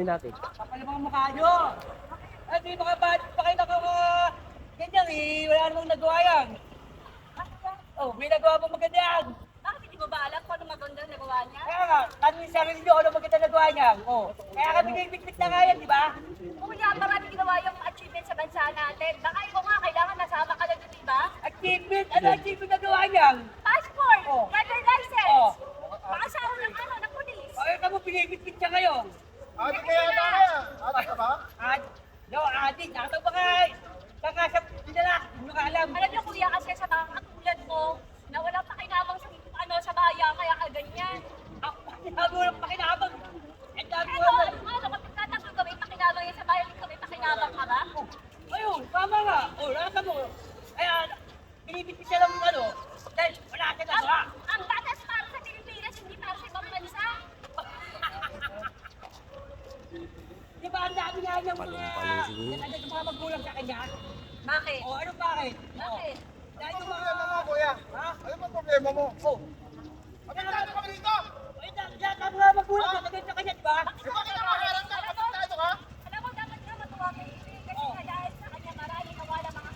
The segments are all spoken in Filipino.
natin. Kapal mga mukha nyo. Ay, di mga bad pa kayo ganyan eh. Wala namang nagawa yan. Oh, may nagawa mo maganda yan. Bakit hindi mo ba alam kung ano maganda nagawa niya? Kaya nga, tanong sa sarili nyo, ano maganda nagawa niya. Oh, kaya kami nilibit na nga yan, di ba? Kung hindi ang marami ginawa yung achievement sa bansa natin, baka ikaw nga kailangan nasama ka na dun, di ba? Achievement? Ano achievement nagawa niya? Passport! Oh. Driver license! Oh. Pakasawa ng ano, ng pulis! O, ikaw mo pinibit siya ngayon. Ate kaya tayo. Ate ka ba? Adik, nakataw ba ka? Baka sa pinala, hindi ka alam. Alam niyo kuya, kasi sa mga katulad mo, na walang pakinabang sa sa bayan, kaya ka ganyan. Ako, walang pakinabang. Ang dami Ano, kapag tatakbo ka, may pakinabang yan sa bayan, ikaw may pakinabang ka ba? Ayun, tama nga. O, nakaka mo. Ayan, pinibit siya lang ano. Dahil wala ka na ba? Ang batas para sa Pilipinas, hindi para sa ibang bansa. Di ba ang dami nga niyang mga magulang sa kanya? Bakit? O, ano bakit? Bakit? Dahil Ano yung ba mga... problema mo, kuya? Ha? Ano ba problema mo? Oh, Ano ba kami dito? ay, lahat ang mga magulang sa kanya, di ba? Di ba kinakaharap ka? Kapitado ka? Alam mo, dapat nga matuwa kay Ibi kasi nga dahil sa kanya marami na wala mga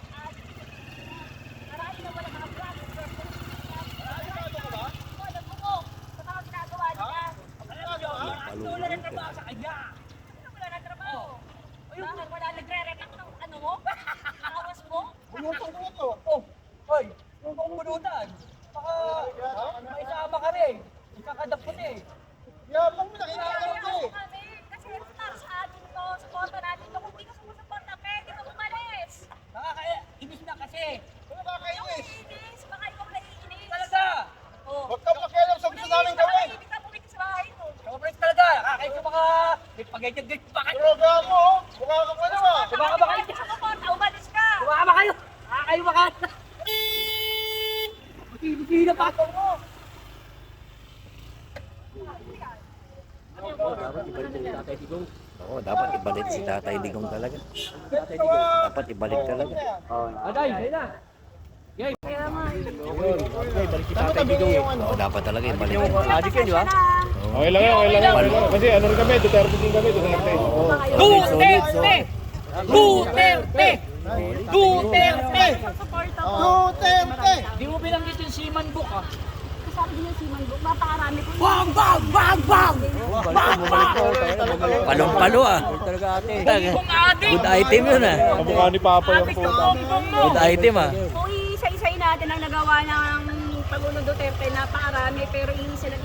marami na wala mga plano. Kapitado ka ba? Alam mo, sa mga ginagawa niya. Alam niyo, ang tulad ng trabaho sa kanya. Ano wala na trabaho? Bakit wala nagre-react ng ano mo? Awas mo? Bulutong mo to. Oh, hoy, yung kong bunutan. Baka may sama ka rin. Ikakadapon eh. Yabang mo, nakikita Kaya ko ako eh. kami, kasi para sa atin to, suporta natin to. Kung di ka sumusuporta, pwede ka umalis. Nakakainis na kasi. Ano ba kayo eh? Inis, baka ikaw naiinis. Talaga. Oh. Huwag ka makialam sa gusto namin gawin. Hindi ka bumili sa bahay mo. Sobrang talaga. Nakakainis yung mga... May pag-ganyan-ganyan pa kayo. Droga mo, oh. Mukha ka pa naman. Sumaka ba kayo? Hindi ka sumuporta, umalis ka. Sumama kayo. Nakakayo ba ka? Buti na pa ako mo. Dapat ibalik si Tatay Digong. Oo, dapat ibalik si Tatay Digong talaga. Dapat ibalik talaga. Aday, ayun na. Ibalik si Tatay Digong eh. Oo, dapat talaga ibalik. Adik yun, di ba? Okay lang yan, okay lang yan. Kasi ano rin kami, Duterte din kami, Duterte. Duterte! Duterte! Duterte! Duterte! Di mo binanggit yung Seaman Book ah. Sabi din yung si Manbuk, napakarami ko. Bang! Bang! Bang! Bang! Palong-palo ah. Kung adik! Good item yun ah. Kamukha ni Papa yung puta. Good item ah. Kung isa-isayin natin ang nagawa ng Pangulong Duterte, napakarami, pero iisa lang